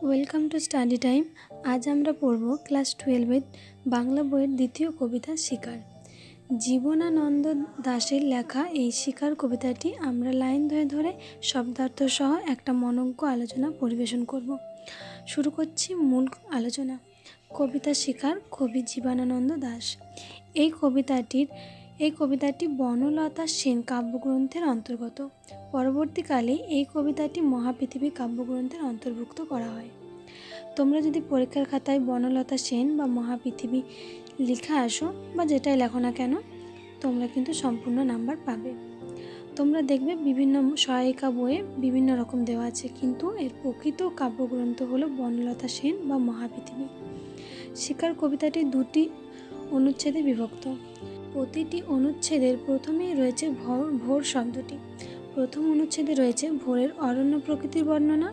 Welcome to study time. আজ আমরা পড়ব ক্লাস 12-এর বাংলা বইয়ের দ্বিতীয় কবিতা শিকার। জীবনানন্দ দাশের লেখা এই শিকার কবিতাটি আমরা লাইন ধরে ধরে শব্দার্থ সহ একটা মনোজ্ঞ আলোচনা পরিবেশন করব। শুরু করছি মূল আলোচনা। কবিতা শিকার, কবি জীবনানন্দ দাশ। এই কবিতাটি বনলতা সেন কাব্যগ্রন্থের অন্তর্গত। পরবর্তীকালে এই কবিতাটি মহাপৃথিবী কাব্যগ্রন্থের অন্তর্ভুক্ত করা হয়। তোমরা যদি পরীক্ষার খাতায় বনলতা সেন বা মহাপৃথিবী লিখে আসো বা যেটাই লেখো না কেন, তোমরা কিন্তু সম্পূর্ণ নাম্বার পাবে। তোমরা দেখবে বিভিন্ন সহায়িকা বইয়ে বিভিন্ন রকম দেওয়া আছে, কিন্তু এর প্রকৃত কাব্যগ্রন্থ হলো বনলতা সেন বা মহাপৃথিবী। শিকার কবিতাটি দুটি অনুচ্ছেদে বিভক্ত। প্রতিটি অনুচ্ছেদের প্রথমেই রয়েছে ভোর শব্দটি। প্রথম অনুচ্ছেদে রয়েছে ভোরের অরণ্য প্রকৃতির বর্ণনা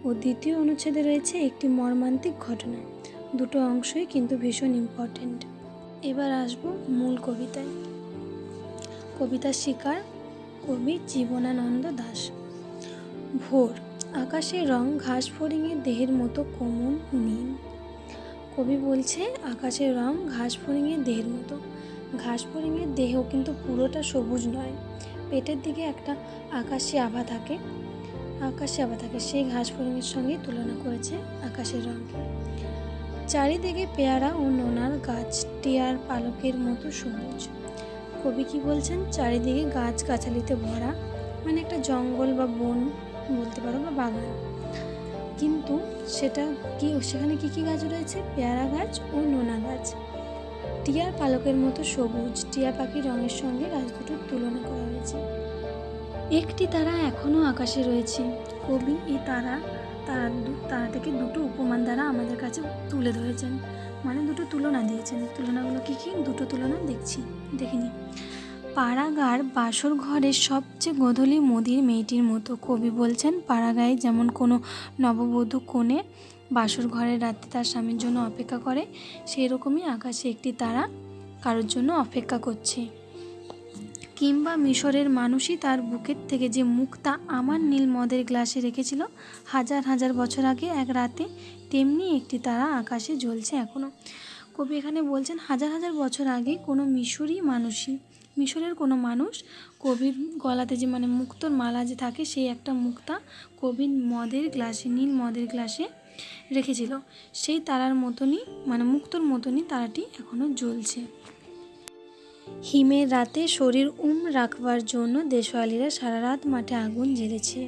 ও দ্বিতীয় অনুচ্ছেদে রয়েছে একটি মর্মান্তিক ঘটনা। দুটো অংশই কিন্তু ভীষণ ইম্পর্ট্যান্ট। এবার আসবো মূল কবিতায়। কবিতা শিকার, কবি জীবনানন্দ দাশ। ভোর, আকাশের রং ঘাস ফড়িংয়ের দেহের মতো কোমল নীল। কবি বলছে আকাশের রং ঘাস ফড়িংয়ের দেহের মতো। ঘাস ফড়িংয়ের দেহ কিন্তু পুরোটা সবুজ নয়, পেটের দিকে একটা আকাশি আভা থাকে। সেই ঘাস ফড়িংয়ের সঙ্গে তুলনা করেছে আকাশের রঙকে। চারিদিকে পেয়ারা ও নোনার গাছ টিয়ার পালকের মতো সবুজ। কবি কি বলছেন? চারিদিকে গাছ গাছালিতে ভরা, মানে একটা জঙ্গল বা বন বলতে পারো বা বাগান। কিন্তু সেখানে কি গাছ রয়েছে? পেয়ারা গাছ ও নোনা গাছ। টিয়ার পালকের মতো সবুজ, টিয়া পাখির রঙের সঙ্গে গাছ দুটোর তুলনা করা হয়েছে। একটি তারা এখনও আকাশে রয়েছে। কবি এই তারা থেকে দুটো উপমান দ্বারা আমাদের কাছে তুলে ধরেছেন, মানে দুটো তুলনা দিয়েছেন। তুলনাগুলো কি? দুটো তুলনা দেখিনি। পাড়াগার বাসর ঘরের সবচেয়ে গোধূলি মদির মেয়েটির মতো। কবি বলছেন পাড়াগাঁয়ে যেমন কোনো নববধূ কনে বাসর ঘরের রাতে তার স্বামীর জন্য অপেক্ষা করে, সেই রকমই আকাশে একটি তারা কারোর জন্য অপেক্ষা করছে। কিংবা মিশরের মানুষই তার বুকের থেকে যে মুক্তা আমার নীল মদের গ্লাসে রেখেছিল হাজার হাজার বছর আগে এক রাতে, তেমনি একটি তারা আকাশে জ্বলছে এখনও। কবি এখানে বলছেন হাজার হাজার বছর আগে কোনো মিশরের কোনো মানুষ কবির গলাতে যে মুক্তোর মালা যে থাকে, সেই একটা মুক্তা কবির নীল মদের গ্লাসে রেখেছিল। সেই তারার মতনই, মুক্তোর মতনই তারাটি এখনও জ্বলছে। হিমের রাতে শরীর রাখবার জন্য দেশওয়ালিরা সারা রাত মাঠে আগুন জ্বেলেছে।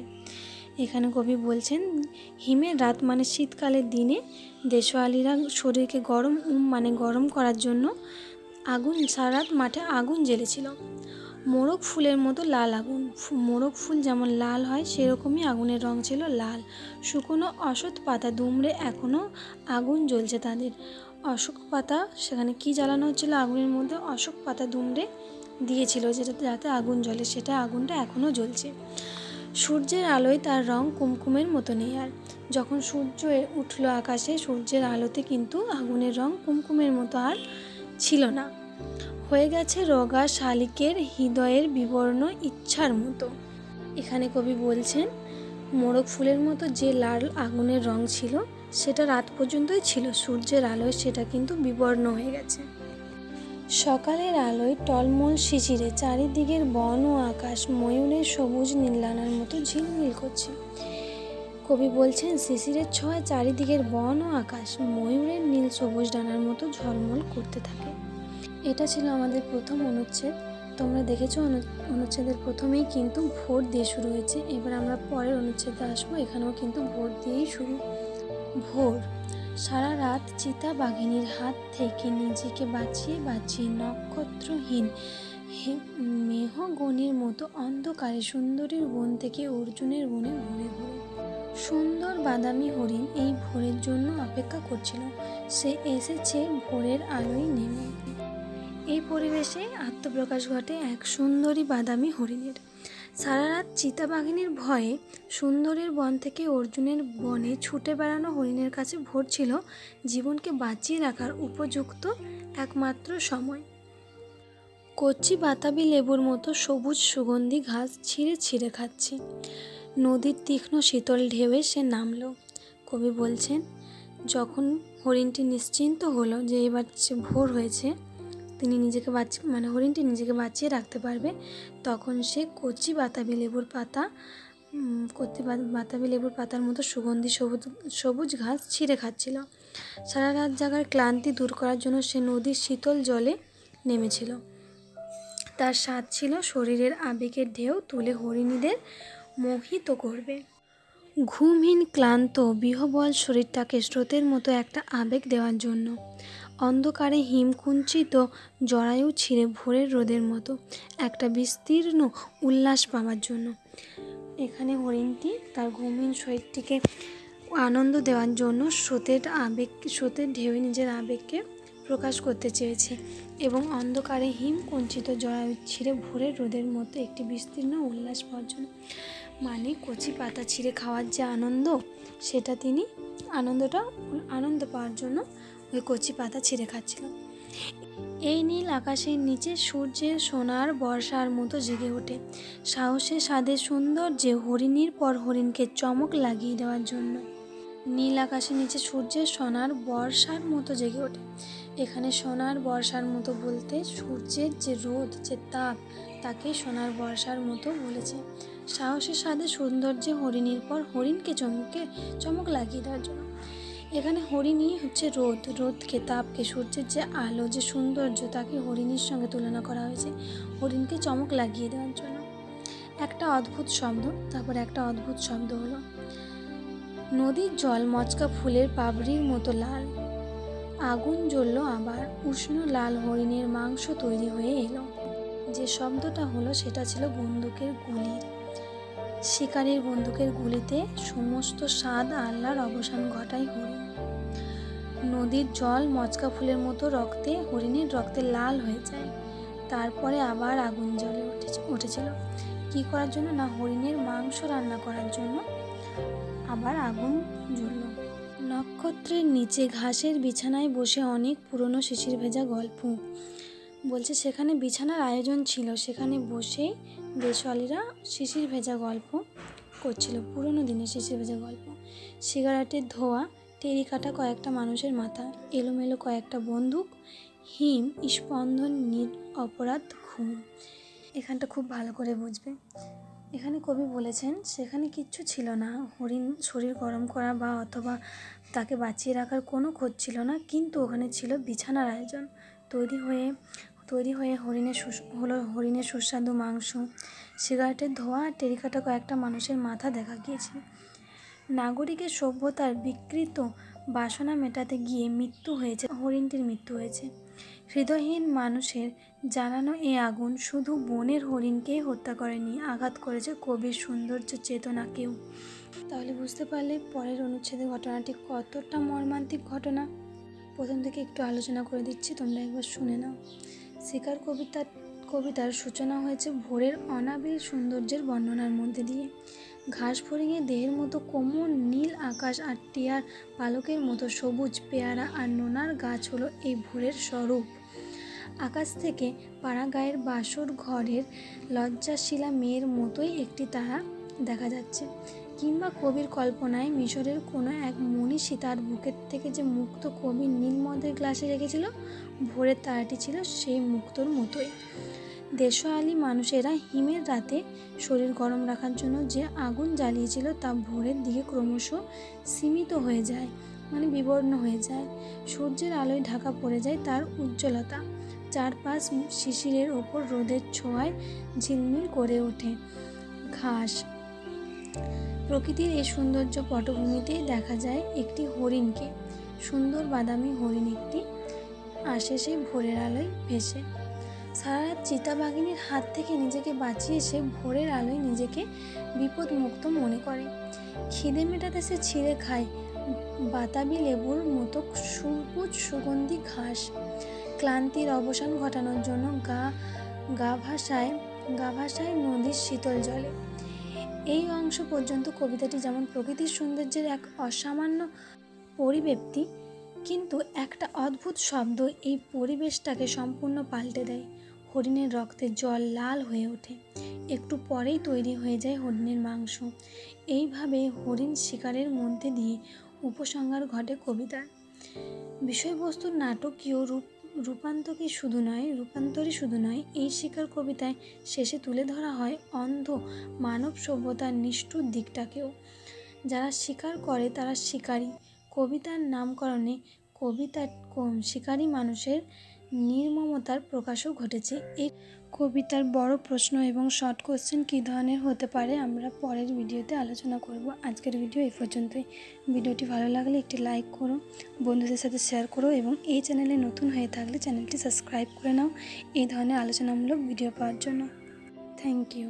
এখানে কবি বলছেন হিমের রাত মানে শীতকালের দিনে দেশওয়ালিরা শরীরকে গরম করার জন্য সারা রাত মাঠে আগুন জ্বেলেছিল। মোরগ ফুলের মতো লাল আগুন। মোরগ ফুল যেমন লাল হয়, সেরকমই আগুনের রং ছিল লাল। শুকনো অশ্বত্থ পাতা দুমড়ে এখনও আগুন জ্বলছে তাদের। অশোক পাতা, সেখানে কি জ্বালানো হচ্ছিল আগুনের মধ্যে? অশোক পাতা দুমড়ে দিয়েছিল যাতে আগুন জ্বলে, আগুনটা এখনও জ্বলছে। সূর্যের আলোয় তার রং কুমকুমের মতো নেই আর। যখন সূর্য উঠল আকাশে, সূর্যের আলোতে কিন্তু আগুনের রং কুমকুমের মতো আর ছিল না, হয়ে গেছে রোগা শালিকের হৃদয়ের বিবর্ণ ইচ্ছার মতো। এখানে কবি বলছেন মোরগ ফুলের মতো যে লাল আগুনের রং ছিল, সেটা রাত পর্যন্তই ছিল। সূর্যের আলোয় সেটা কিন্তু বিবর্ণ হয়ে গেছে। সকালের আলোয় টলমল শিশিরে চারিদিকের বন ও আকাশ ময়ূরের সবুজ নীলানার মতো ঝিলমিল করছে। কবি বলছেন শিশিরের ছোঁয়ায় চারিদিকের বন ও আকাশ ময়ূরের নীল সবুজ ডানার মতো ঝলমল করতে থাকে। এটা ছিল আমাদের প্রথম অনুচ্ছেদ। তোমরা দেখেছো অনুচ্ছেদের প্রথমেই কিন্তু ভোর দিয়ে শুরু হয়েছে। এবার আমরা পরের অনুচ্ছেদে আসবো, এখানেও কিন্তু ভোর দিয়েই শুরু। ভোর, সারা রাত চিতা বাঘিনীর হাত থেকে নিজেকে বাঁচিয়ে নক্ষত্রহীন মেহগনির মতো অন্ধকারে সুন্দরীর বন থেকে অর্জুনের বনে ঘুরে সুন্দর বাদামি হরিণ এই ভোরের জন্য অপেক্ষা করছিল। সে এসেছে ভোরের আলোয় নেমে। এই পরিবেশে আত্মপ্রকাশ ঘটে এক সুন্দরী বাদামি হরিণের। সারা রাত চিতাবাঘিনীর ভয়ে সুন্দরীর বন থেকে অর্জুনের বনে ছুটে বেড়ানো হরিণের কাছে ভোর ছিল জীবনকে বাঁচিয়ে রাখার উপযুক্ত একমাত্র সময়। কচি বাতাবি লেবুর মতো সবুজ সুগন্ধি ঘাস ছিঁড়ে ছিঁড়ে খাচ্ছে। নদীর তীক্ষ্ণ শীতল ঢেউয়ে সে নামল। কবি বলছেন, যখন হরিণটি নিশ্চিন্ত হলো যে এবার ভোর হয়েছে, তিনি নিজেকে হরিণটি নিজেকে বাঁচিয়ে রাখতে পারবে, তখন সে কচি বাতাবি লেবুর পাতার মতো সুগন্ধি সবুজ ঘাস ছিঁড়ে খাচ্ছিল। সারা রাত জাগার ক্লান্তি দূর করার জন্য সে নদীর শীতল জলে নেমেছিল। তার স্বাদ ছিল শরীরের আবেগের ঢেউ তুলে হরিণীদের মোহিত করবে। ঘুমহীন ক্লান্ত বিহ্বল শরীরটাকে স্রোতের মতো একটা আবেগ দেওয়ার জন্য, অন্ধকারে হিমকুঞ্চিত জরায়ু ছিঁড়ে ভোরের রোদের মতো একটা বিস্তীর্ণ উল্লাস পাওয়ার জন্য। এখানে হরিণটি তার ঘুমহীন শরীরটিকে আনন্দ দেওয়ার জন্য স্রোতের ঢেউয়ে নিজের আবেগকে প্রকাশ করতে চেয়েছে এবং অন্ধকারে হিমকুঞ্চিত জরায়ু ছিঁড়ে ভোরের রোদের মতো একটি বিস্তীর্ণ উল্লাস পাওয়ার জন্য। মানে কচি পাতা ছিঁড়ে খাওয়ার যে আনন্দ, সেটা তিনি আনন্দ পাওয়ার জন্য ওই কচি পাতা ছিঁড়ে খাচ্ছিল। এই নীল আকাশের নিচে সূর্যের সোনার বর্ষার মতো জেগে ওঠে, সাহসে স্বাদে সৌন্দর্যে হরিণীর পর হরিণকে চমক লাগিয়ে দেওয়ার জন্য। নীল আকাশের নিচে সূর্যের সোনার বর্ষার মতো জেগে ওঠে। এখানে সোনার বর্ষার মতো বলতে সূর্যের যে রোদ, যে তাপ, তাকে সোনার বর্ষার মতো বলেছে। সাহসের স্বাদে সৌন্দর্যে হরিণীর পর হরিণকে চমক লাগিয়ে দেওয়ার জন্য। এখানে হরিণী হচ্ছে রোদকে, তাপকে, সূর্যের যে আলো, যে সৌন্দর্য, তাকে হরিণীর সঙ্গে তুলনা করা হয়েছে হরিণকে চমক লাগিয়ে দেওয়ার জন্য। একটা অদ্ভুত শব্দ হলো, নদীর জল মচকা ফুলের পাপড়ির মতো লাল। আগুন জ্বলল আবার, উষ্ণ লাল হরিণের মাংস তৈরি হয়ে এলো। যে শব্দটা হলো সেটা ছিল বন্দুকের গুলির। শিকারীর বন্দুকের গুলিতে সমস্ত স্বাদ আহ্লার অবসান ঘটায় হরিণ। নদীর জল মচকা ফুলের মতো হরিণের রক্তে লাল হয়ে যায়। তারপরে আবার আগুন জ্বলে উঠেছিল। কি করার জন্য? না, হরিণের মাংস রান্না করার জন্য আবার আগুন জ্বলল। নক্ষত্রের নিচে ঘাসের বিছানায় বসে অনেক পুরনো শিশির ভেজা গল্প বলছে, সেখানে বিছানার আয়োজন ছিল, সেখানে বসেই দেশওয়ালিরা শিশির ভেজা গল্প করছিল, পুরনো দিনের শিশির ভেজা গল্প। সিগারেটের ধোঁয়া, টেরি কাটা কয়েকটা মানুষের মাথা, এলোমেলো কয়েকটা বন্দুক, হিম স্পন্দন, অপরাধ ঘুম। এখানটা খুব ভালো করে বুঝবে। এখানে কবি বলেছেন সেখানে কিচ্ছু ছিল না, হরিণ শরীর গরম করা বা অথবা তাকে বাঁচিয়ে রাখার কোনো খোঁজ ছিল না, কিন্তু ওখানে ছিল বিছানার আয়োজন। তৈরি হয়ে হরিণের সুস্বাদু মাংস, সিগারেটের ধোঁয়া আর টেরিকাটা কয়েকটা মানুষের মাথা দেখা গিয়েছে। নাগরিকের সভ্যতার বিকৃত বাসনা মেটাতে গিয়ে হরিণটির মৃত্যু হয়েছে। হৃদয়হীন মানুষের জ্বালানো এ আগুন শুধু বনের হরিণকেই হত্যা করেনি, আঘাত করেছে কবির সৌন্দর্য চেতনাকেও। তাহলে বুঝতে পারলে পরের অনুচ্ছেদের ঘটনাটি কতটা মর্মান্তিক ঘটনা। প্রথম থেকে একটু আলোচনা করে দিচ্ছি, তোমরা একবার শুনে নাও। শিকার কবিতার সূচনা হয়েছে ভোরের অনাবিল সৌন্দর্যের বর্ণনার মধ্যে দিয়ে। ঘাস ফড়িংয়ের দেহের মতো কোমল নীল আকাশ আর টিয়ার পালকের মতো সবুজ পেয়ারা আর নোনার গাছ হলো এই ভোরের স্বরূপ। আকাশ থেকে পাড়াগাঁয়ের বাসর ঘরের লজ্জাশীলা মেয়ের মতোই একটি তারা দেখা যাচ্ছে, কিংবা কবির কল্পনায় মিশরের কোনো এক মনীষী তার বুকের থেকে যে মুক্ত কবির নীলমদের গ্লাসে রেখেছিল, ভোরের তারাটি ছিল সেই মুক্তোর মতোই। দেশওয়ালি মানুষেরা হিমের রাতে শরীর গরম রাখার জন্য যে আগুন জ্বালিয়েছিল তা ভোরের দিকে ক্রমশ সীমিত হয়ে যায়, মানে বিবর্ণ হয়ে যায়। সূর্যের আলোয় ঢাকা পড়ে যায় তার উজ্জ্বলতা, চারপাশ শিশিরের ওপর রোদের ছোঁয়ায় ঝিলমিল করে ওঠে ঘাস। প্রকৃতির এই সৌন্দর্য পটভূমিতেই দেখা যায় একটি হরিণকে, সুন্দর বাদামি হরিণ একটি আসে সেই ভোরের আলোয় ভেসে। সারা রাত চিতাবাঘিনীর হাত থেকে নিজেকে বাঁচিয়ে সে ভোরের আলোয় নিজেকে বিপদমুক্ত মনে করে। খিদে মেটাতে সে ছিঁড়ে খায় বাতাবি লেবুর মতো সবুজ সুগন্ধি ঘাস। ক্লান্তির অবসান ঘটানোর জন্য গা ভাসায় নদীর শীতল জলে। এই অংশ পর্যন্ত কবিতাটি যেমন প্রকৃতির সৌন্দর্যের এক অসামান্য পরিব্যক্তি, কিন্তু একটা অদ্ভুত শব্দ এই পরিবেশটাকে সম্পূর্ণ পাল্টে দেয়। হরিণের রক্তের জল লাল হয়ে ওঠে, একটু পরেই তৈরি হয়ে যায় হরিণের মাংস। এইভাবে হরিণ শিকারের মধ্যে দিয়ে উপসংহার ঘটে কবিতার। বিষয়বস্তুর নাটকীয় রূপান্তরই শুধু নয়, এই শিকার কবিতায় শেষে তুলে ধরা হয় অন্ধ মানব সভ্যতার নিষ্ঠুর দিকটাকেও। যারা শিকার করে তারা শিকারী। কবিতার নামকরণে শিকারী মানুষের নির্মমতার প্রকাশও ঘটেছে। এই কবিতার বড় প্রশ্ন এবং শর্ট কোশ্চেন কী ধরনের হতে পারে আমরা পরের ভিডিওতে আলোচনা করব। আজকের ভিডিও এই পর্যন্তই। ভিডিওটি ভালো লাগলে একটি লাইক করো, বন্ধুদের সাথে শেয়ার করো এবং এই চ্যানেলে নতুন হয়ে থাকলে চ্যানেলটি সাবস্ক্রাইব করে নাও এই ধরনের আলোচনামূলক ভিডিও পাওয়ার জন্য। Thank you.